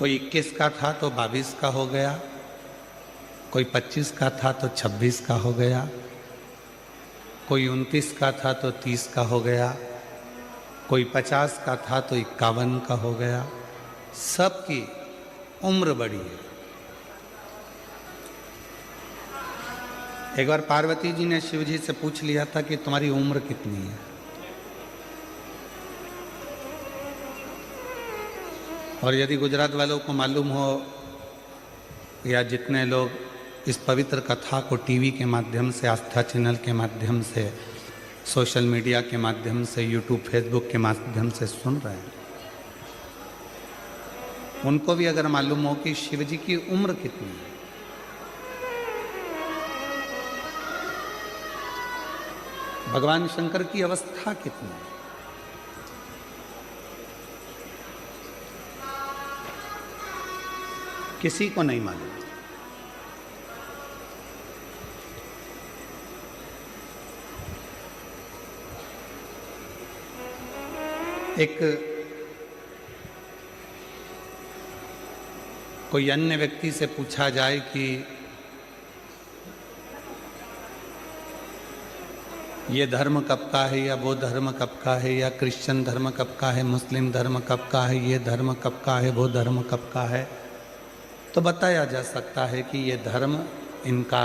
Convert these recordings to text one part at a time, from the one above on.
कोई 21 का था तो 22 का हो गया, कोई 25 का था तो 26 का हो गया, कोई 29 का था तो 30 का हो गया, कोई 50 का था तो 51 का हो गया। सबकी उम्र बड़ी है। एक बार पार्वती जी ने शिव जी से पूछ लिया था कि तुम्हारी उम्र कितनी है, और यदि गुजरात वालों को मालूम हो या जितने लोग इस पवित्र कथा को टीवी के माध्यम से, आस्था चैनल के माध्यम से, सोशल मीडिया के माध्यम से, यूट्यूब फेसबुक के माध्यम से सुन रहे हैं, उनको भी अगर मालूम हो कि शिव जी की उम्र कितनी है, भगवान शंकर की अवस्था कितनी है, किसी को नहीं मालूम। एक कोई अन्य व्यक्ति से पूछा जाए कि ये धर्म कब का है, या वो धर्म कब का है, या क्रिश्चियन धर्म कब का है, मुस्लिम धर्म कब का है, ये धर्म कब का है, वो धर्म कब का है, तो बताया जा सकता है कि ये धर्म इनका,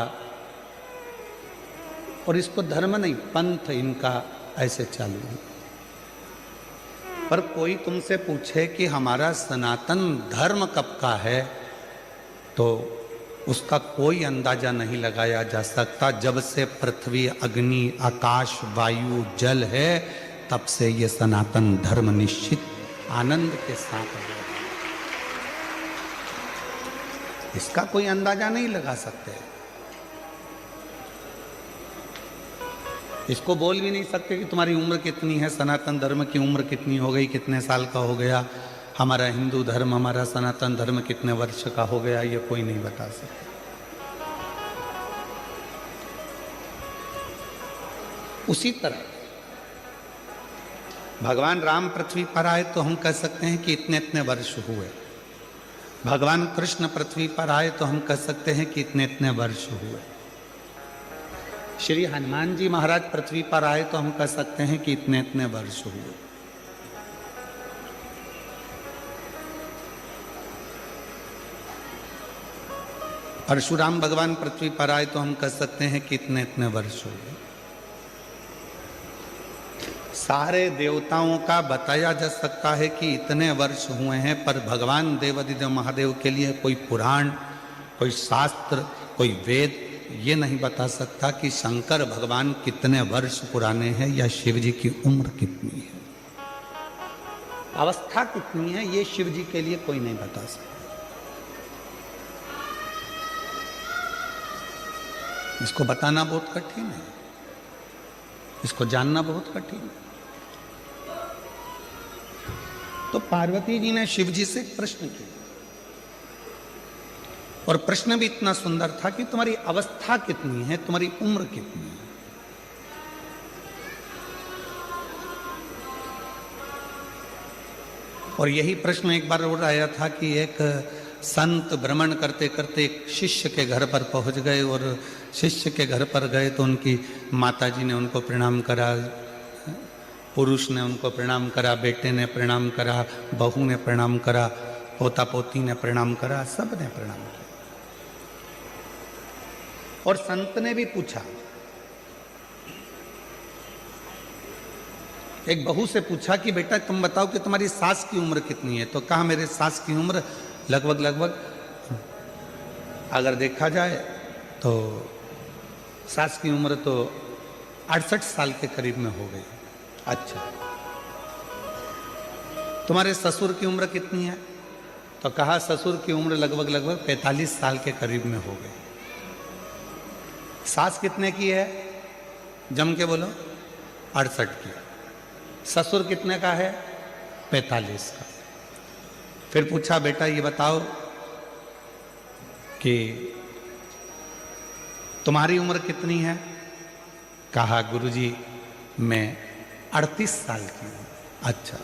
और इसको धर्म नहीं, पंथ इनका ऐसे चालू है। पर कोई तुमसे पूछे कि हमारा सनातन धर्म कब का है, तो उसका कोई अंदाजा नहीं लगाया जा सकता। जब से पृथ्वी, अग्नि, आकाश, वायु, जल है, तब से ये सनातन धर्म निश्चित आनंद के साथ है। इसका कोई अंदाजा नहीं लगा सकते, इसको बोल भी नहीं सकते कि तुम्हारी उम्र कितनी है, सनातन धर्म की उम्र कितनी हो गई, कितने साल का हो गया, हमारा हिंदू धर्म, हमारा सनातन धर्म कितने वर्ष का हो गया, ये कोई नहीं बता सकता। उसी तरह भगवान राम पृथ्वी पर आए तो हम कह सकते हैं कि इतने इतने वर्ष हुए, भगवान कृष्ण पृथ्वी पर आए तो हम कह सकते हैं कि इतने इतने वर्ष हुए, श्री हनुमान जी महाराज पृथ्वी पर आए तो हम कह सकते हैं कि इतने इतने वर्ष हुए। परशुराम भगवान पृथ्वी पर आए तो हम कह सकते हैं कि इतने इतने वर्ष हुए। सारे देवताओं का बताया जा सकता है कि इतने वर्ष हुए हैं, पर भगवान देवाधिदेव महादेव के लिए कोई पुराण, कोई शास्त्र, कोई वेद ये नहीं बता सकता कि शंकर भगवान कितने वर्ष पुराने हैं या शिव जी की उम्र कितनी है, अवस्था कितनी है, ये शिव जी के लिए कोई नहीं बता सकता। इसको बताना बहुत कठिन है, इसको जानना बहुत कठिन है। तो पार्वती जी ने शिव जी से एक प्रश्न किया, और प्रश्न भी इतना सुंदर था कि तुम्हारी अवस्था कितनी है, तुम्हारी उम्र कितनी है। और यही प्रश्न एक बार और आया था कि एक संत भ्रमण करते करते एक शिष्य के घर पर पहुंच गए, और शिष्य के घर पर गए तो उनकी माताजी ने उनको प्रणाम करा, पुरुष ने उनको प्रणाम करा, बेटे ने प्रणाम करा, बहू ने प्रणाम करा, पोता पोती ने प्रणाम करा, सब ने प्रणाम किया। और संत ने भी पूछा, एक बहू से पूछा कि बेटा तुम बताओ कि तुम्हारी सास की उम्र कितनी है, तो कहा मेरे सास की उम्र लगभग अगर देखा जाए तो सास की उम्र तो 68 साल के करीब में हो गई। अच्छा, तुम्हारे ससुर की उम्र कितनी है, तो कहा ससुर की उम्र लगभग 45 साल के करीब में हो गई। सास कितने की है, जम के बोलो, 68 की। ससुर कितने का है, 45 का। फिर पूछा बेटा ये बताओ कि तुम्हारी उम्र कितनी है, कहा गुरुजी मैं 38 साल की हूं। अच्छा,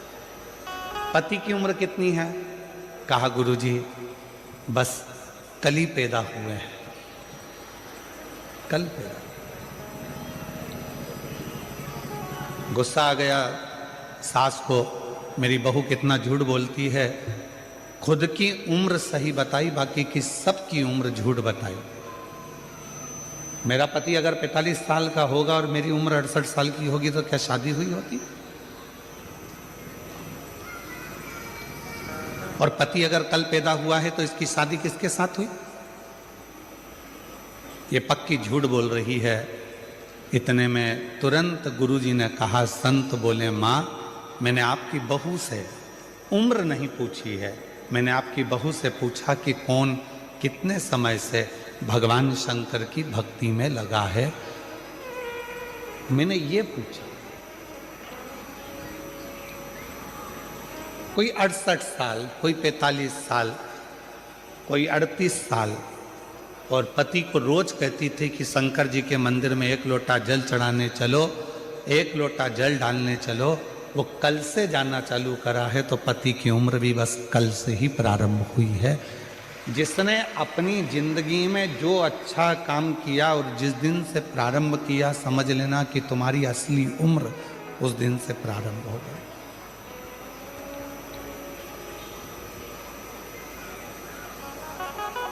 पति की उम्र कितनी है, कहा गुरुजी बस कल ही पैदा हुए हैं, कल पैदा। गुस्सा आ गया सास को, मेरी बहू कितना झूठ बोलती है, खुद की उम्र सही बताई, बाकी की सबकी उम्र झूठ बताई। मेरा पति अगर 45 साल का होगा और मेरी उम्र 68 साल की होगी तो क्या शादी हुई होती? और पति अगर कल पैदा हुआ है तो इसकी शादी किसके साथ हुई? ये पक्की झूठ बोल रही है। इतने में तुरंत गुरुजी ने कहा, संत बोले माँ मैंने आपकी बहू से उम्र नहीं पूछी है, मैंने आपकी बहू से पूछा कि कौन कितने समय से भगवान शंकर की भक्ति में लगा है, मैंने ये पूछा। कोई 68 साल, कोई 45 साल, कोई 38 साल, और पति को रोज कहती थी कि शंकर जी के मंदिर में 1 लोटा जल चढ़ाने चलो, 1 लोटा जल डालने चलो। वो कल से जाना चालू करा है तो पति की उम्र भी बस कल से ही प्रारंभ हुई है। जिसने अपनी जिंदगी में जो अच्छा काम किया और जिस दिन से प्रारंभ किया, समझ लेना कि तुम्हारी असली उम्र उस दिन से प्रारंभ हो गई।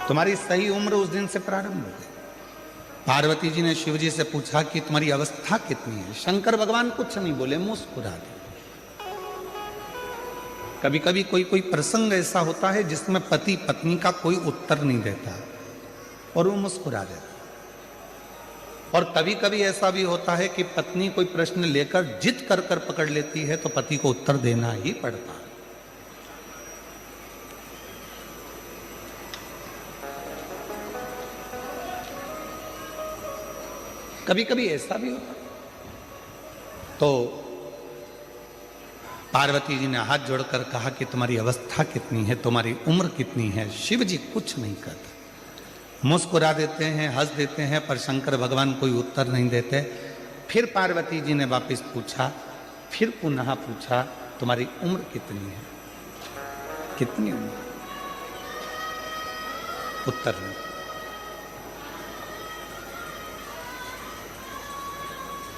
तुम्हारी सही उम्र उस दिन से प्रारंभ हो गई। पार्वती जी ने शिव जी से पूछा कि तुम्हारी अवस्था कितनी है? शंकर भगवान कुछ नहीं बोले, मुस्कुरा दिए। कभी कभी कोई कोई प्रसंग ऐसा होता है जिसमें पति पत्नी का कोई उत्तर नहीं देता और वो मुस्कुरा देता। और कभी कभी ऐसा भी होता है कि पत्नी कोई प्रश्न लेकर जिद कर कर पकड़ लेती है तो पति को उत्तर देना ही पड़ता है। कभी कभी ऐसा भी होता। तो पार्वती जी ने हाथ जोड़कर कहा कि तुम्हारी अवस्था कितनी है, तुम्हारी उम्र कितनी है? शिव जी कुछ नहीं करते, मुस्कुरा देते हैं, हंस देते हैं, पर शंकर भगवान कोई उत्तर नहीं देते। फिर पार्वती जी ने वापस पूछा, फिर पुनः पूछा, तुम्हारी उम्र कितनी है? कितनी उम्र? उत्तर नहीं।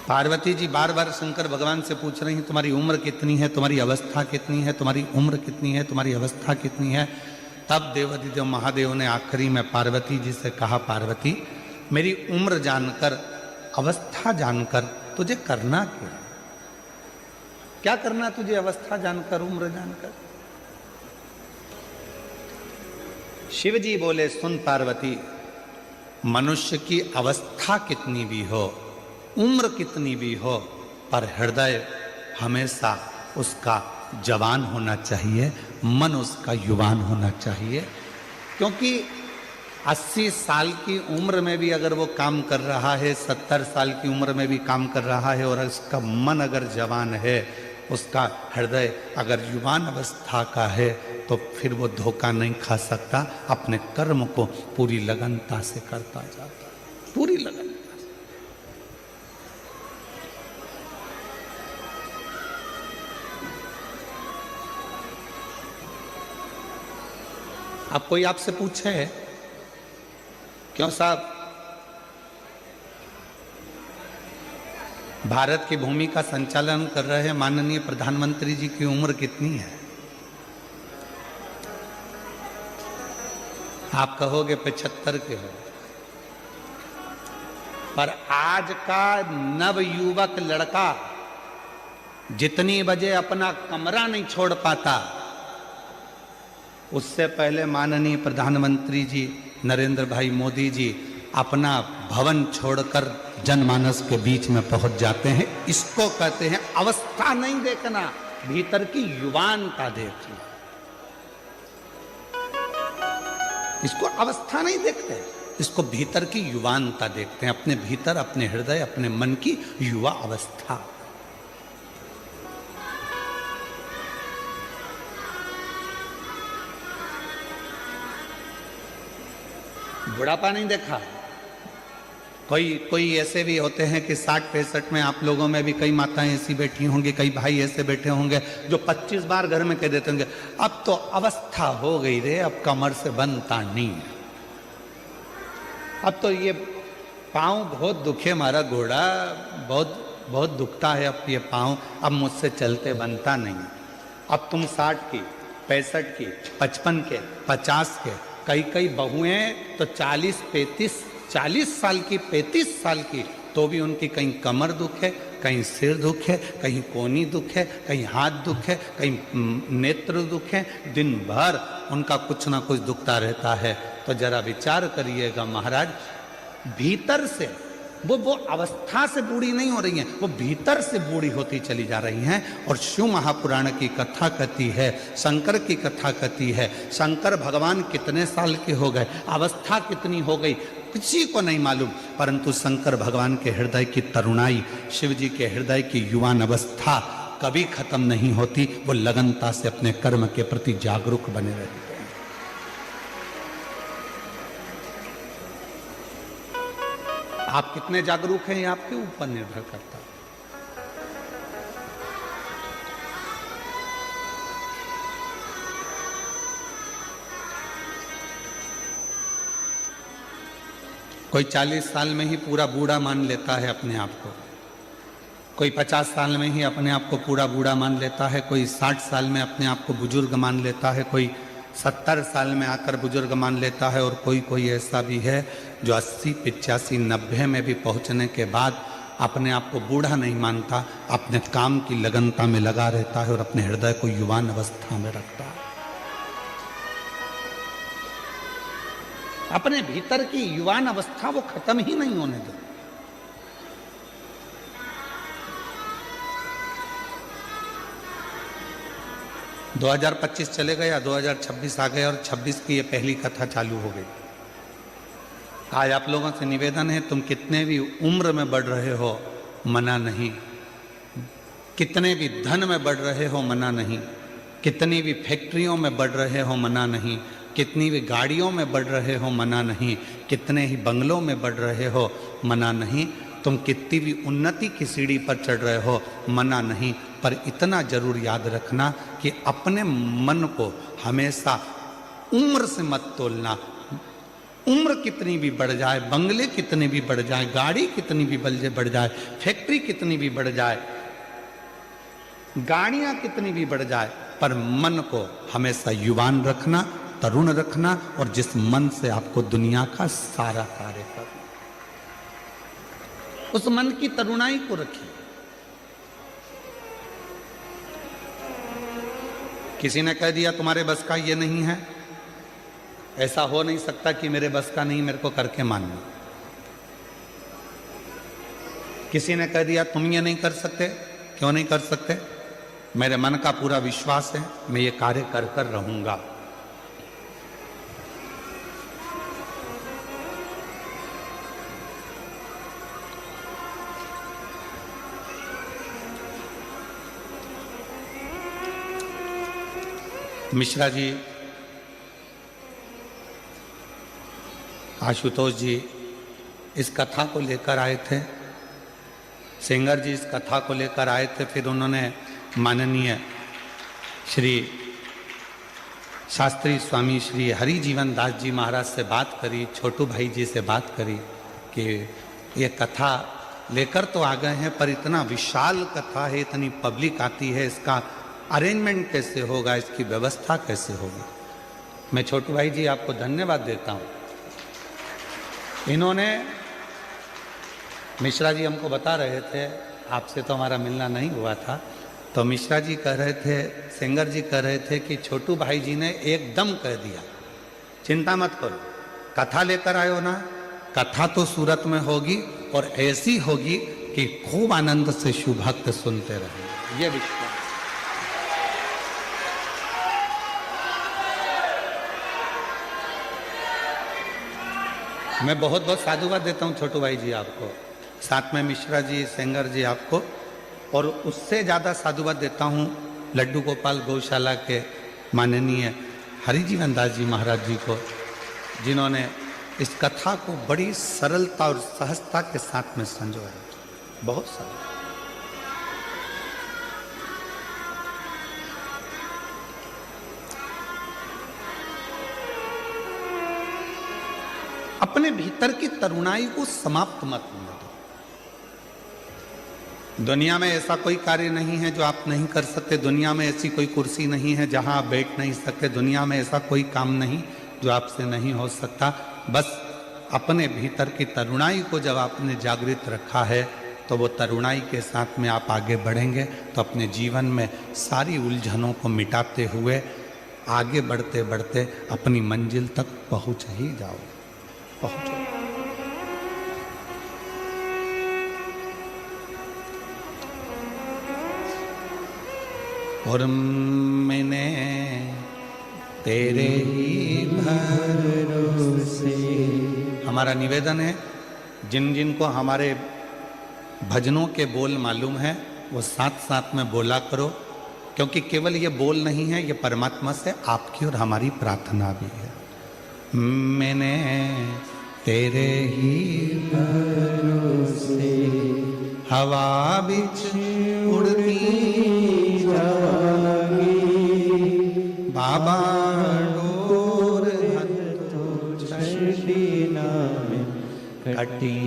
पार्वती जी बार बार शंकर भगवान से पूछ रही हैं, तुम्हारी उम्र कितनी है, तुम्हारी अवस्था कितनी है, तुम्हारी उम्र कितनी है, तुम्हारी अवस्था कितनी है। तब देवाधिदेव महादेव ने आखिरी में पार्वती जी से कहा, पार्वती मेरी उम्र जानकर, अवस्था जानकर तुझे करना क्या? क्या करना तुझे अवस्था जानकर, उम्र जानकर? शिव जी बोले, सुन पार्वती, मनुष्य की अवस्था कितनी भी हो, उम्र कितनी भी हो, पर हृदय हमेशा उसका जवान होना चाहिए, मन उसका युवान होना चाहिए। क्योंकि 80 साल की उम्र में भी अगर वो काम कर रहा है, 70 साल की उम्र में भी काम कर रहा है, और उसका मन अगर जवान है, उसका हृदय अगर युवान अवस्था का है, तो फिर वो धोखा नहीं खा सकता, अपने कर्म को पूरी लगनता से करता जाता, पूरी लगन। अब कोई आपसे पूछे, क्यों साहब भारत की भूमि का संचालन कर रहे माननीय प्रधानमंत्री जी की उम्र कितनी है? आप कहोगे 75 के हो। पर आज का नवयुवक लड़का जितनी बजे अपना कमरा नहीं छोड़ पाता, उससे पहले माननीय प्रधानमंत्री जी नरेंद्र भाई मोदी जी अपना भवन छोड़कर जनमानस के बीच में पहुंच जाते हैं। इसको कहते हैं अवस्था नहीं देखना, भीतर की युवानता देखना। इसको अवस्था नहीं देखते, इसको भीतर की युवानता देखते हैं, अपने भीतर, अपने हृदय, अपने मन की युवा अवस्था। बुढ़ापा नहीं देखा, कोई ऐसे भी होते हैं कि 60-65 में आप लोगों में भी कई माताएं ऐसी बैठी होंगी, कई भाई ऐसे बैठे होंगे जो 25 बार घर में कह देते होंगे अब तो अवस्था हो गई रे, अब कमर से बनता नहीं है, अब तो ये पाँव बहुत दुखे, हमारा घोड़ा बहुत बहुत दुखता है, अब ये पाँव अब मुझसे चलते बनता नहीं। अब तुम 60 की, 65 की, 55 के, 50 के, कई बहुएं तो 40 साल की, 35 साल की, तो भी उनकी कहीं कमर दुख है, कहीं सिर दुख है, कहीं कोहनी दुख है, कहीं हाथ दुख है, कहीं नेत्र दुख है, दिन भर उनका कुछ ना कुछ दुखता रहता है। तो जरा विचार करिएगा महाराज, भीतर से वो अवस्था से बूढ़ी नहीं हो रही हैं, वो भीतर से बूढ़ी होती चली जा रही हैं। और शिव महापुराण की कथा कहती है, शंकर की कथा कहती है, शंकर भगवान कितने साल के हो गए, अवस्था कितनी हो गई, किसी को नहीं मालूम, परंतु शंकर भगवान के हृदय की तरुणाई, शिव जी के हृदय की युवान अवस्था कभी खत्म नहीं होती। वो लगनता से अपने कर्म के प्रति जागरूक बने रहते हैं। आप कितने जागरूक हैं ये आपके ऊपर निर्भर करता है। कोई 40 साल में ही पूरा बूढ़ा मान लेता है अपने आप को, कोई 50 साल में ही अपने आप को पूरा बूढ़ा मान लेता है, कोई 60 साल में अपने आप को बुजुर्ग मान लेता है, कोई 70 साल में आकर बुजुर्ग मान लेता है, और कोई ऐसा भी है जो 80, 85, 90 में भी पहुंचने के बाद अपने आप को बूढ़ा नहीं मानता, अपने काम की लगनता में लगा रहता है और अपने हृदय को युवान अवस्था में रखता है। अपने भीतर की युवान अवस्था वो खत्म ही नहीं होने देता। दो 2025 चले गया, 2026 आ गया और 26 की ये पहली कथा चालू हो गई। आज आप लोगों से निवेदन है, तुम कितने भी उम्र में बढ़ रहे हो मना नहीं, कितने भी धन में बढ़ रहे हो मना नहीं, कितनी भी फैक्ट्रियों में बढ़ रहे हो मना नहीं, कितनी भी गाड़ियों में बढ़ रहे हो मना नहीं, कितने ही बंगलों में बढ़ रहे हो मना नहीं, तुम कितनी भी उन्नति की सीढ़ी पर चढ़ रहे हो मना नहीं, पर इतना जरूर याद रखना कि अपने मन को हमेशा उम्र से मत तोलना। उम्र कितनी भी बढ़ जाए, बंगले कितने भी बढ़ जाए, गाड़ी कितनी भी बढ़ जाए, फैक्ट्री कितनी भी बढ़ जाए, गाड़ियां कितनी भी बढ़ जाए, पर मन को हमेशा युवान रखना, तरुण रखना, और जिस मन से आपको दुनिया का सारा कार्य करना, उस मन की तरुणाई को रखिए। किसी ने कह दिया तुम्हारे बस का ये नहीं है, ऐसा हो नहीं सकता कि मेरे बस का नहीं, मेरे को करके मानना। किसी ने कह दिया तुम ये नहीं कर सकते, क्यों नहीं कर सकते, मेरे मन का पूरा विश्वास है, मैं ये कार्य कर रहूंगा। मिश्रा जी, आशुतोष जी इस कथा को लेकर आए थे, सेंगर जी इस कथा को लेकर आए थे, फिर उन्होंने माननीय श्री शास्त्री स्वामी श्री हरिजीवन दास जी महाराज से बात करी, छोटू भाई जी से बात करी कि ये कथा लेकर तो आ गए हैं, पर इतना विशाल कथा है, इतनी पब्लिक आती है, इसका अरेंजमेंट कैसे होगा, इसकी व्यवस्था कैसे होगी। मैं छोटू भाई जी आपको धन्यवाद देता हूँ। इन्होंने, मिश्रा जी हमको बता रहे थे, आपसे तो हमारा मिलना नहीं हुआ था, तो मिश्रा जी कह रहे थे, सेंगर जी कह रहे थे कि छोटू भाई जी ने एकदम कह दिया चिंता मत करो, कथा लेकर आयो ना, कथा तो सूरत में होगी और ऐसी होगी कि खूब आनंद से शिव भक्त सुनते रहेंगे, ये विश्वास। मैं बहुत बहुत साधुवाद देता हूँ छोटू भाई जी आपको, साथ में मिश्रा जी, सेंगर जी आपको, और उससे ज़्यादा साधुवाद देता हूँ लड्डू गोपाल गौशाला के माननीय हरिजीवन दास जी महाराज जी को, जिन्होंने इस कथा को बड़ी सरलता और सहजता के साथ में संजोया, बहुत सरल। अपने भीतर की तरुणाई को समाप्त मत होने दो। दुनिया में ऐसा कोई कार्य नहीं है जो आप नहीं कर सकते। दुनिया में ऐसी कोई कुर्सी नहीं है जहां आप बैठ नहीं सकते। दुनिया में ऐसा कोई काम नहीं जो आपसे नहीं हो सकता। बस अपने भीतर की तरुणाई को जब आपने जागृत रखा है तो वो तरुणाई के साथ में आप आगे बढ़ेंगे तो अपने जीवन में सारी उलझनों को मिटाते हुए आगे बढ़ते बढ़ते अपनी मंजिल तक पहुंच ही जाओ, पहुंचो। और मैंने तेरे ही भरोसे। हमारा निवेदन है, जिन जिन को हमारे भजनों के बोल मालूम है वो साथ साथ में बोला करो, क्योंकि केवल ये बोल नहीं है, ये परमात्मा से आपकी और हमारी प्रार्थना भी है। मैंने तेरे ही भरोसे हवा बिच उड़ती जागी, बाबा डोर में कटी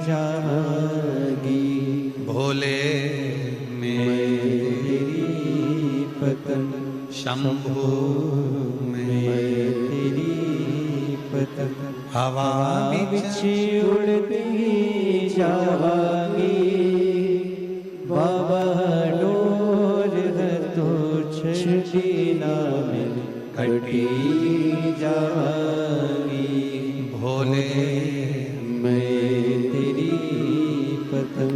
जागी, भोले मेरी पतन शंभु में तेरी पतन हवा बिच उड़ती जागी, बाबा डोर तो छीना में कटी जागी, भोले मैं तेरी पतन।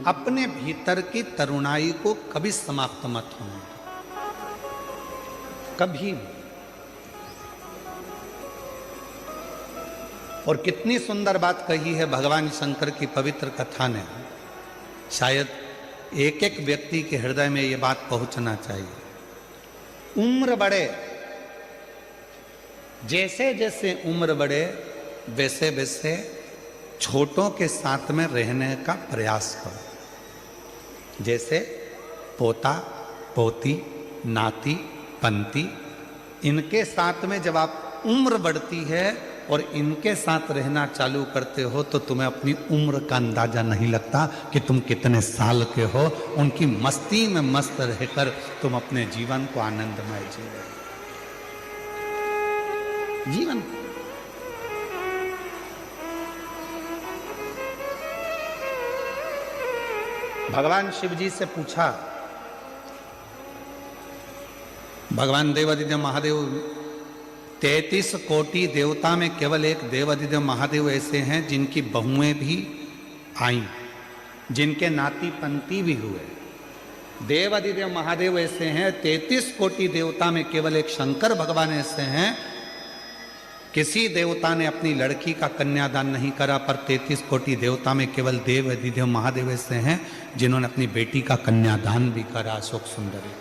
अपने भीतर की तरुणाई को कभी समाप्त मत होने दो, कभी। और कितनी सुंदर बात कही है भगवान शंकर की पवित्र कथा ने। शायद एक एक व्यक्ति के हृदय में यह बात पहुंचना चाहिए। उम्र बढ़े, जैसे जैसे उम्र बढ़े वैसे वैसे छोटों के साथ में रहने का प्रयास करो। जैसे पोता पोती नाती पंती, इनके साथ में जब आप उम्र बढ़ती है और इनके साथ रहना चालू करते हो तो तुम्हें अपनी उम्र का अंदाजा नहीं लगता कि तुम कितने साल के हो। उनकी मस्ती में मस्त रहकर तुम अपने जीवन को आनंदमय जी रहे हो। जीवन भगवान शिव जी से पूछा, भगवान देवादिदेव महादेव 33 कोटि देवता में केवल एक देवादिदेव महादेव ऐसे हैं जिनकी बहुएं भी आईं, जिनके नाती पंती भी हुए। देवादिदेव महादेव ऐसे हैं, 33 कोटि देवता में केवल एक शंकर भगवान ऐसे हैं। किसी देवता ने अपनी लड़की का कन्यादान नहीं करा, पर 33 कोटि देवता में केवल देवादिदेव महादेव ऐसे हैं जिन्होंने अपनी बेटी का कन्यादान भी करा, अशोक सुंदरी।